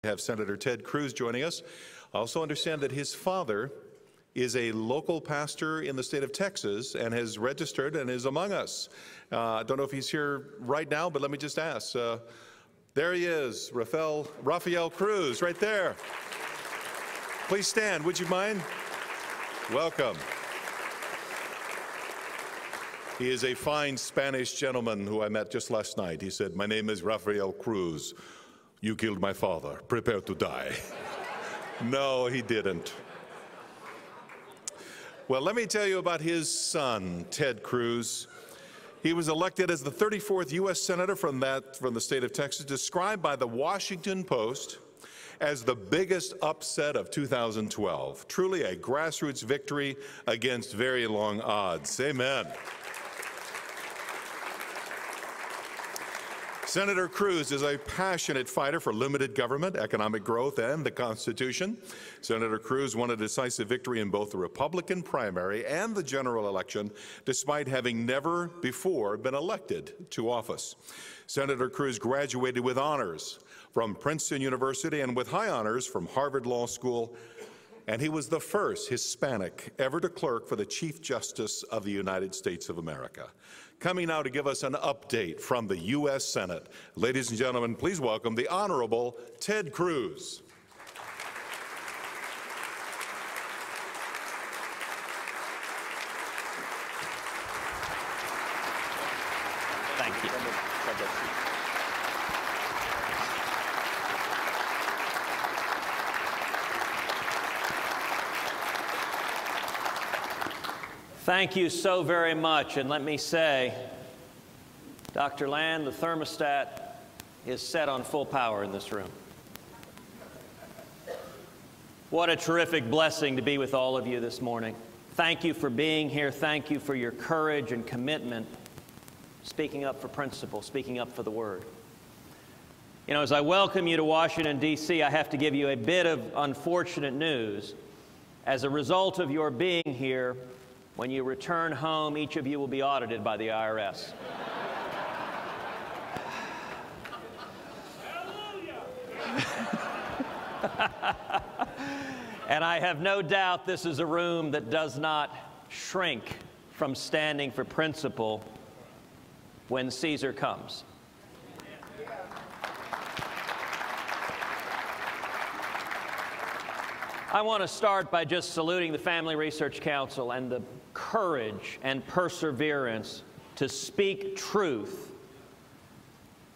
Have Senator Ted Cruz joining us. I also understand that his father is a local pastor in the state of Texas and has registered and is among us. I don't know if he's here right now, but let me just ask. There he is, Rafael Cruz, right there. Please stand, would you mind? Welcome. He is a fine Spanish gentleman who I met just last night. He said, "My name is Rafael Cruz. You killed my father. Prepare to die." No, he didn't. Well, let me tell you about his son, Ted Cruz. He was elected as the 34th U.S. Senator from the state of Texas, described by the Washington Post as the biggest upset of 2012. Truly a grassroots victory against very long odds. Amen. Senator Cruz is a passionate fighter for limited government, economic growth, and the Constitution. Senator Cruz won a decisive victory in both the Republican primary and the general election, despite having never before been elected to office. Senator Cruz graduated with honors from Princeton University and with high honors from Harvard Law School, and he was the first Hispanic ever to clerk for the Chief Justice of the United States of America. Coming now to give us an update from the U.S. Senate, ladies and gentlemen, please welcome the Honorable Ted Cruz. Thank you. Thank you so very much, and let me say, Dr. Land, the thermostat is set on full power in this room. What a terrific blessing to be with all of you this morning. Thank you for being here. Thank you for your courage and commitment, speaking up for principle, speaking up for the Word. You know, as I welcome you to Washington, D.C., I have to give you a bit of unfortunate news. As a result of your being here, when you return home, each of you will be audited by the IRS. And I have no doubt this is a room that does not shrink from standing for principle when Caesar comes. I want to start by just saluting the Family Research Council and the courage and perseverance to speak truth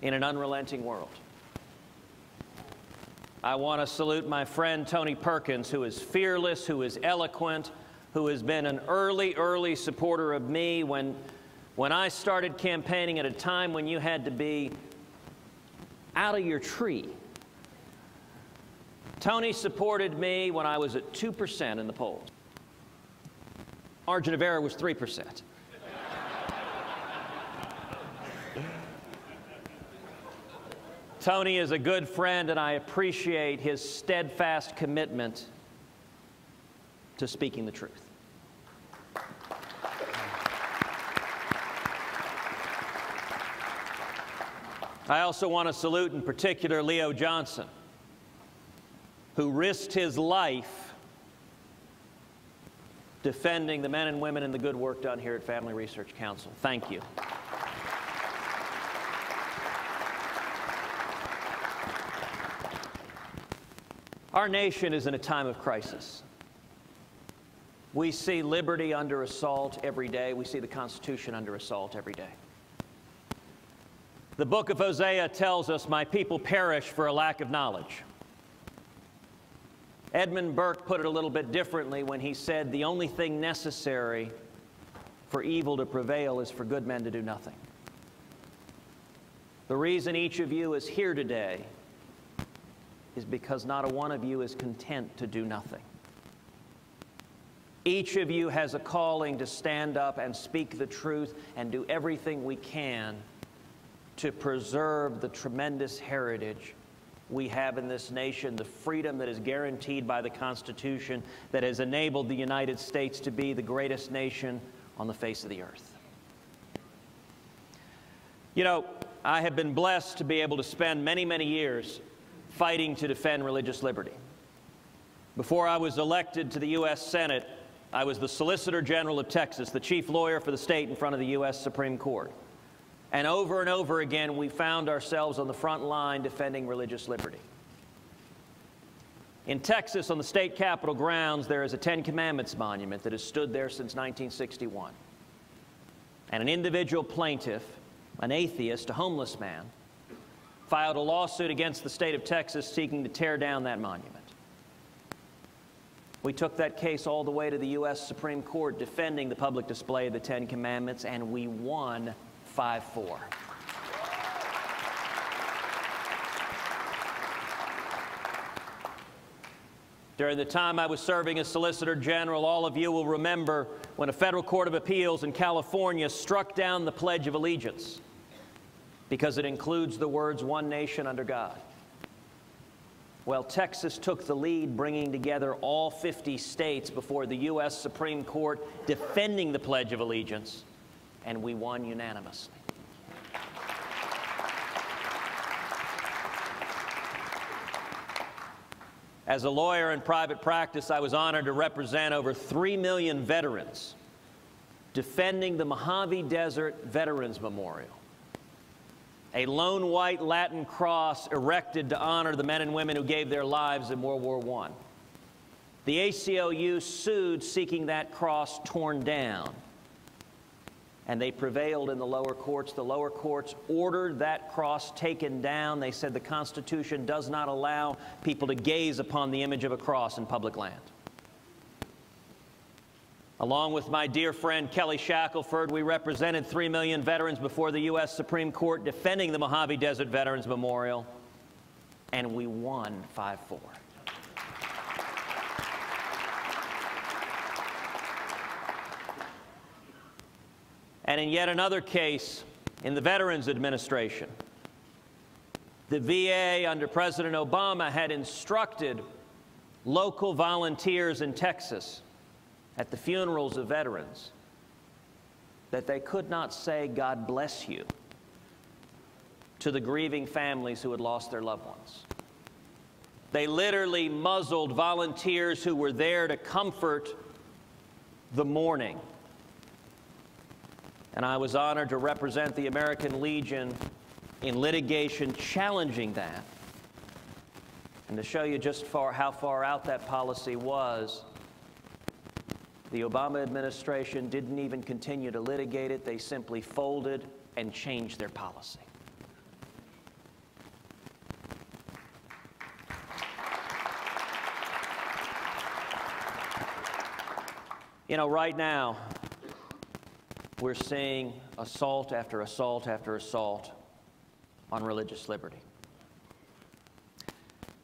in an unrelenting world. I want to salute my friend Tony Perkins, who is fearless, who is eloquent, who has been an early supporter of me when I started campaigning at a time when you had to be out of your tree. Tony supported me when I was at 2% in the polls. Margin of error was 3%. Tony is a good friend, and I appreciate his steadfast commitment to speaking the truth. I also want to salute in particular Leo Johnson, who risked his life defending the men and women and the good work done here at Family Research Council. Thank you. Our nation is in a time of crisis. We see liberty under assault every day. We see the Constitution under assault every day. The book of Hosea tells us, "My people perish for a lack of knowledge." Edmund Burke put it a little bit differently when he said, "The only thing necessary for evil to prevail is for good men to do nothing." The reason each of you is here today is because not a one of you is content to do nothing. Each of you has a calling to stand up and speak the truth and do everything we can to preserve the tremendous heritage we have in this nation, the freedom that is guaranteed by the Constitution that has enabled the United States to be the greatest nation on the face of the earth. You know, I have been blessed to be able to spend many, many years fighting to defend religious liberty. Before I was elected to the U.S. Senate, I was the Solicitor General of Texas, the chief lawyer for the state in front of the U.S. Supreme Court. And over again, we found ourselves on the front line defending religious liberty. In Texas, on the state capitol grounds, there is a Ten Commandments monument that has stood there since 1961. And an individual plaintiff, an atheist, a homeless man, filed a lawsuit against the state of Texas seeking to tear down that monument. We took that case all the way to the U.S. Supreme Court defending the public display of the Ten Commandments, and we won 5-4. During the time I was serving as Solicitor General, all of you will remember when a federal court of appeals in California struck down the Pledge of Allegiance because it includes the words, "One nation under God." Well, Texas took the lead, bringing together all 50 states before the U.S. Supreme Court defending the Pledge of Allegiance, and we won unanimously. As a lawyer in private practice, I was honored to represent over 3 million veterans defending the Mojave Desert Veterans Memorial, a lone white Latin cross erected to honor the men and women who gave their lives in World War I. The ACLU sued seeking that cross torn down, and they prevailed in the lower courts. The lower courts ordered that cross taken down. They said the Constitution does not allow people to gaze upon the image of a cross in public land. Along with my dear friend Kelly Shackelford, we represented 3 million veterans before the U.S. Supreme Court defending the Mojave Desert Veterans Memorial, and we won 5-4. And in yet another case, in the Veterans Administration, the VA under President Obama had instructed local volunteers in Texas at the funerals of veterans that they could not say "God bless you" to the grieving families who had lost their loved ones. They literally muzzled volunteers who were there to comfort the mourning. And I was honored to represent the American Legion in litigation challenging that. And to show you just how far out that policy was, the Obama administration didn't even continue to litigate it. They simply folded and changed their policy. You know, right now, we're seeing assault after assault after assault on religious liberty.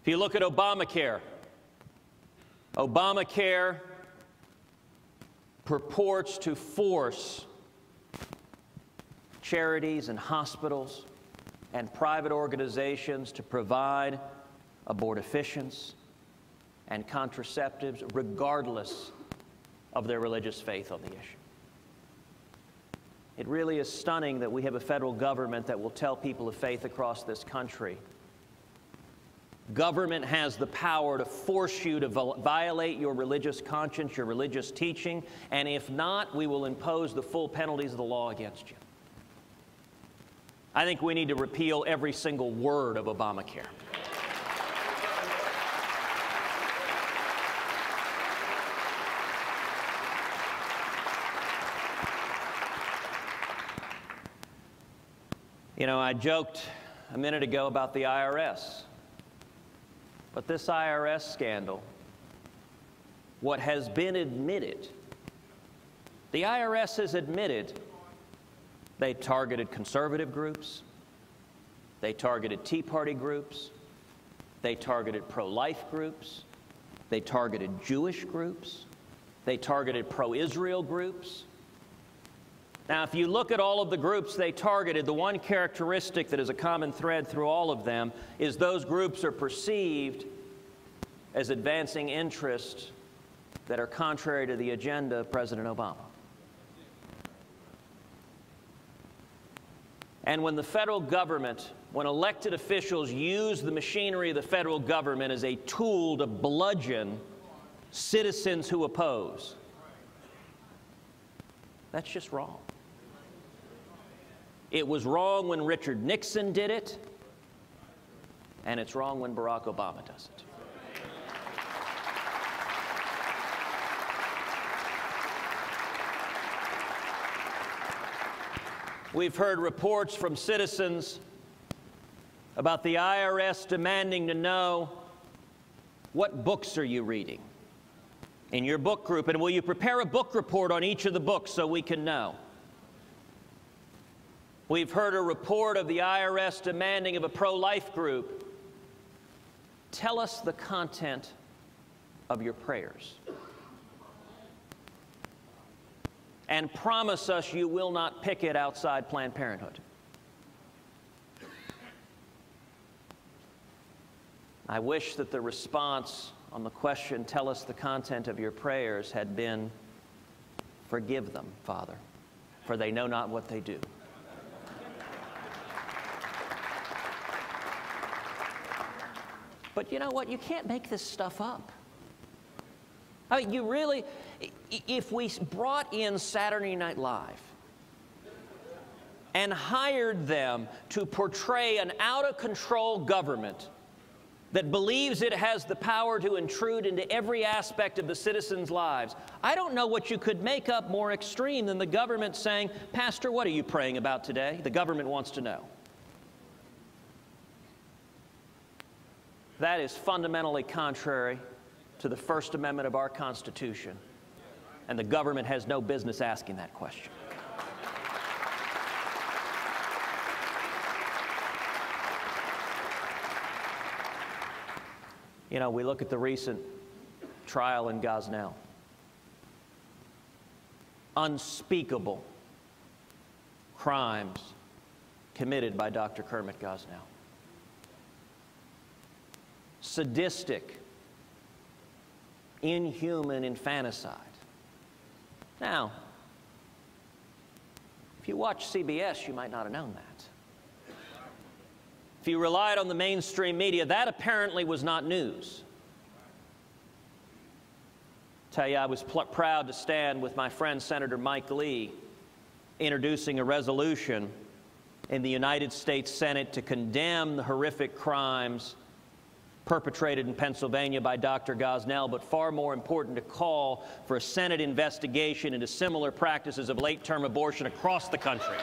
If you look at Obamacare, Obamacare purports to force charities and hospitals and private organizations to provide abortifacients and contraceptives regardless of their religious faith on the issue. It really is stunning that we have a federal government that will tell people of faith across this country, government has the power to force you to violate your religious conscience, your religious teaching, and if not, we will impose the full penalties of the law against you. I think we need to repeal every single word of Obamacare. You know, I joked a minute ago about the IRS. But this IRS scandal, what has been admitted, the IRS has admitted they targeted conservative groups, they targeted Tea Party groups, they targeted pro-life groups, they targeted Jewish groups, they targeted pro-Israel groups. Now, if you look at all of the groups they targeted, the one characteristic that is a common thread through all of them is those groups are perceived as advancing interests that are contrary to the agenda of President Obama. when the federal government when elected officials use the machinery of the federal government as a tool to bludgeon citizens who oppose. That's just wrong. It was wrong when Richard Nixon did it, and it's wrong when Barack Obama does it. We've heard reports from citizens about the IRS demanding to know, what books are you reading in your book group, and will you prepare a book report on each of the books so we can know? We've heard a report of the IRS demanding of a pro-life group, tell us the content of your prayers and promise us you will not picket outside Planned Parenthood. I wish that the response on the question, tell us the content of your prayers, had been, forgive them, Father, for they know not what they do. But you know what? You can't make this stuff up. I mean, you really, if we brought in Saturday Night Live and hired them to portray an out-of-control government that believes it has the power to intrude into every aspect of the citizens' lives, I don't know what you could make up more extreme than the government saying, Pastor, what are you praying about today? The government wants to know. That is fundamentally contrary to the First Amendment of our Constitution, and the government has no business asking that question. You know, we look at the recent trial in Gosnell. Unspeakable crimes committed by Dr. Kermit Gosnell. Sadistic, inhuman infanticide. Now, if you watch CBS, you might not have known that. If you relied on the mainstream media, that apparently was not news. Tell you, I was proud to stand with my friend Senator Mike Lee introducing a resolution in the United States Senate to condemn the horrific crimes perpetrated in Pennsylvania by Dr. Gosnell, but far more important, to call for a Senate investigation into similar practices of late-term abortion across the country.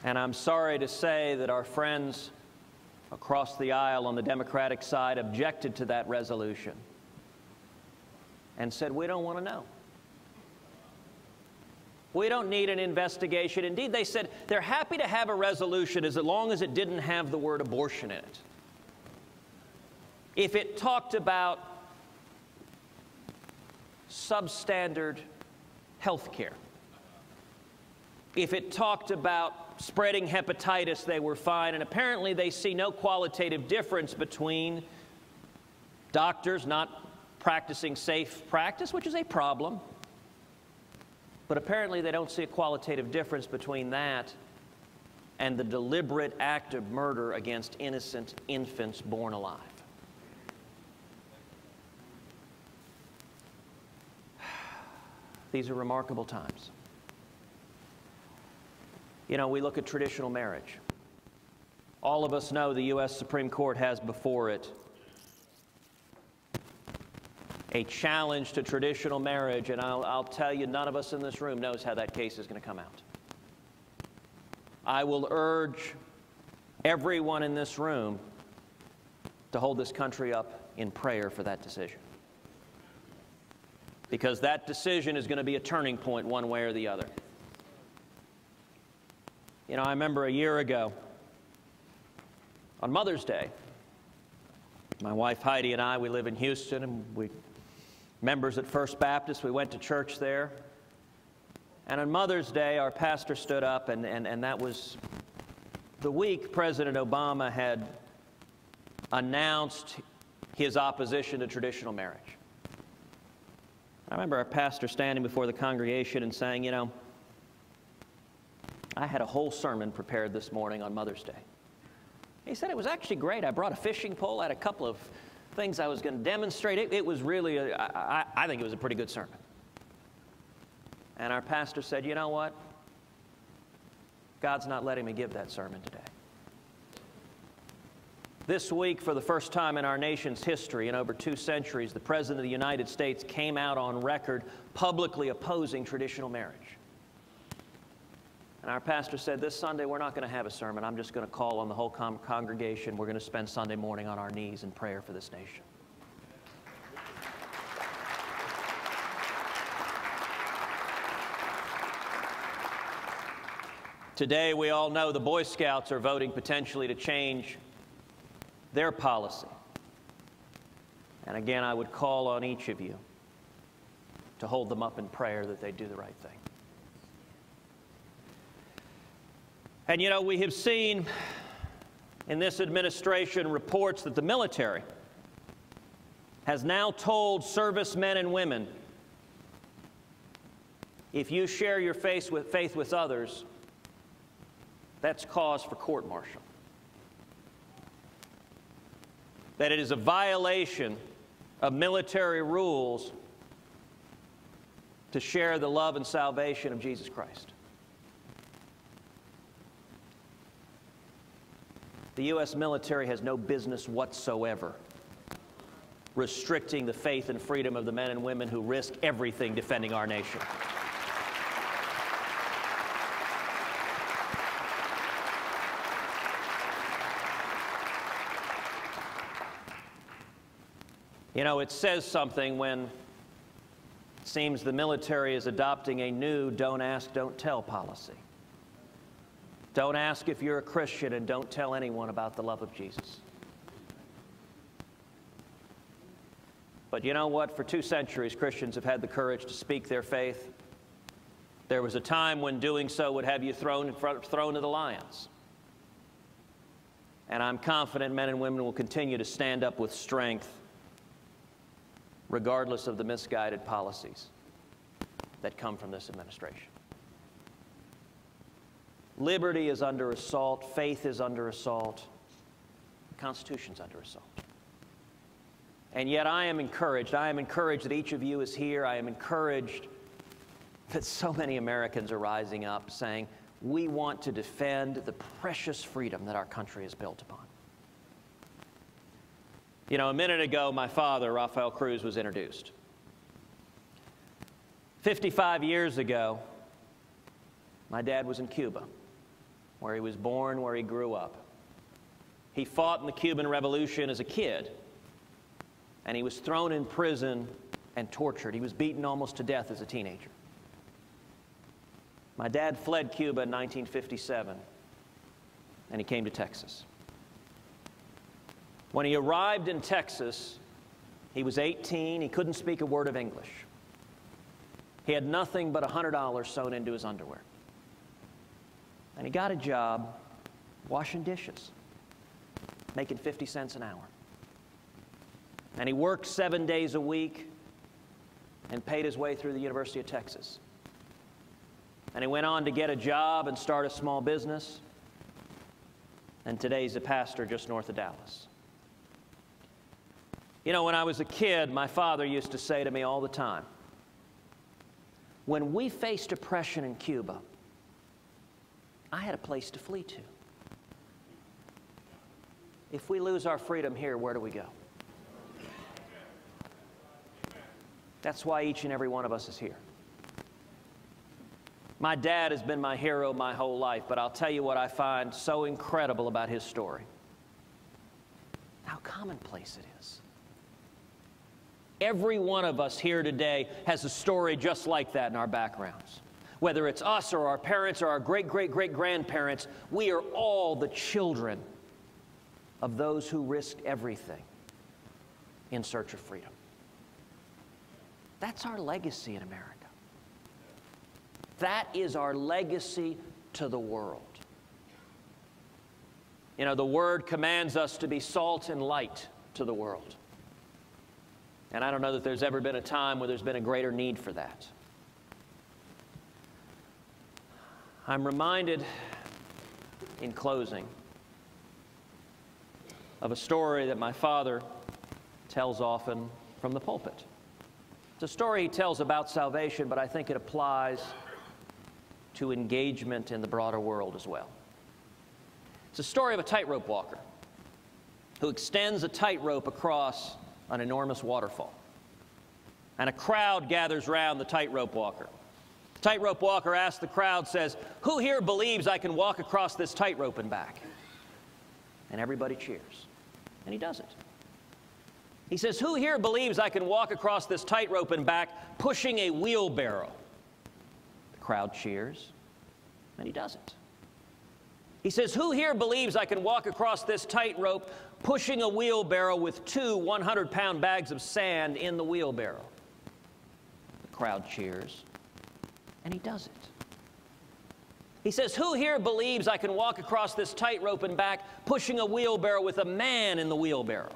And I'm sorry to say that our friends across the aisle on the Democratic side objected to that resolution and said, we don't want to know. We don't need an investigation. Indeed, they said they're happy to have a resolution as long as it didn't have the word abortion in it. If it talked about substandard health care, if it talked about spreading hepatitis, they were fine. And apparently they see no qualitative difference between doctors not practicing safe practice, which is a problem. But apparently they don't see a qualitative difference between that and the deliberate act of murder against innocent infants born alive. These are remarkable times. You know, we look at traditional marriage. All of us know the U.S. Supreme Court has before it a challenge to traditional marriage, and I'll tell you, none of us in this room knows how that case is going to come out. I will urge everyone in this room to hold this country up in prayer for that decision, because that decision is going to be a turning point one way or the other. You know, I remember a year ago, on Mother's Day, my wife Heidi and I, we live in Houston, and we members at First Baptist, we went to church there. And on Mother's Day, our pastor stood up, and that was the week President Obama had announced his opposition to traditional marriage. I remember our pastor standing before the congregation and saying, you know, I had a whole sermon prepared this morning on Mother's Day. He said it was actually great. I brought a fishing pole, I had a couple of things I was going to demonstrate. It was really, I think it was a pretty good sermon. And our pastor said, you know what? God's not letting me give that sermon today. This week, for the first time in our nation's history, in over 2 centuries, the President of the United States came out on record publicly opposing traditional marriage. And our pastor said, this Sunday we're not going to have a sermon. I'm just going to call on the whole congregation. We're going to spend Sunday morning on our knees in prayer for this nation. Today, we all know the Boy Scouts are voting potentially to change their policy. And again, I would call on each of you to hold them up in prayer that they do the right thing. And you know, we have seen in this administration reports that the military has now told servicemen and women, if you share your faith with others, that's cause for court-martial. That it is a violation of military rules to share the love and salvation of Jesus Christ. The U.S. military has no business whatsoever restricting the faith and freedom of the men and women who risk everything defending our nation. You know, it says something when it seems the military is adopting a new don't ask, don't tell policy. Don't ask if you're a Christian and don't tell anyone about the love of Jesus. But you know what? For 2 centuries, Christians have had the courage to speak their faith. There was a time when doing so would have you thrown to the lions. And I'm confident men and women will continue to stand up with strength regardless of the misguided policies that come from this administration. Liberty is under assault. Faith is under assault. The Constitution's under assault. And yet I am encouraged. I am encouraged that each of you is here. I am encouraged that so many Americans are rising up saying, we want to defend the precious freedom that our country is built upon. You know, a minute ago, my father, Rafael Cruz, was introduced. 55 years ago, my dad was in Cuba, where he was born, where he grew up. He fought in the Cuban Revolution as a kid, and he was thrown in prison and tortured. He was beaten almost to death as a teenager. My dad fled Cuba in 1957, and he came to Texas. When he arrived in Texas, he was 18. He couldn't speak a word of English. He had nothing but $100 sewn into his underwear. And he got a job washing dishes, making 50 cents an hour. And he worked 7 days a week and paid his way through the University of Texas. And he went on to get a job and start a small business. And today he's a pastor just north of Dallas. You know, when I was a kid, my father used to say to me all the time, when we faced oppression in Cuba, I had a place to flee to. If we lose our freedom here, where do we go? That's why each and every one of us is here. My dad has been my hero my whole life, but I'll tell you what I find so incredible about his story. How commonplace it is. Every one of us here today has a story just like that in our backgrounds. Whether it's us or our parents or our great-great-great-grandparents, we are all the children of those who risked everything in search of freedom. That's our legacy in America. That is our legacy to the world. You know, the Word commands us to be salt and light to the world. And I don't know that there's ever been a time where there's been a greater need for that. I'm reminded, in closing, of a story that my father tells often from the pulpit. It's a story he tells about salvation, but I think it applies to engagement in the broader world as well. It's a story of a tightrope walker who extends a tightrope across an enormous waterfall. And a crowd gathers round the tightrope walker. The tightrope walker asks the crowd, says, "Who here believes I can walk across this tightrope and back?" And everybody cheers. And he does it. He says, "Who here believes I can walk across this tightrope and back pushing a wheelbarrow?" The crowd cheers, and he does it. He says, "Who here believes I can walk across this tightrope pushing a wheelbarrow with 2 100-pound bags of sand in the wheelbarrow?" The crowd cheers, and he does it. He says, "Who here believes I can walk across this tightrope and back pushing a wheelbarrow with a man in the wheelbarrow?"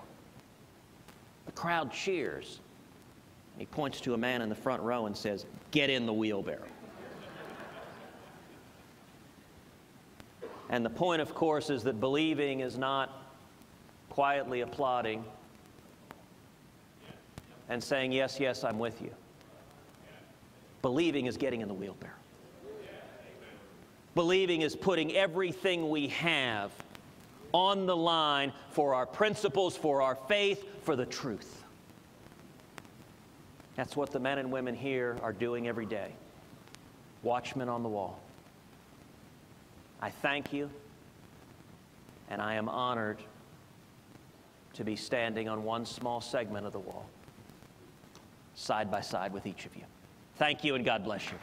The crowd cheers. He points to a man in the front row and says, "Get in the wheelbarrow." And the point, of course, is that believing is not quietly applauding and saying, "Yes, yes, I'm with you." Believing is getting in the wheelbarrow. Believing is putting everything we have on the line for our principles, for our faith, for the truth. That's what the men and women here are doing every day. Watchmen on the wall. I thank you, and I am honored to be standing on one small segment of the wall, side by side with each of you. Thank you, and God bless you.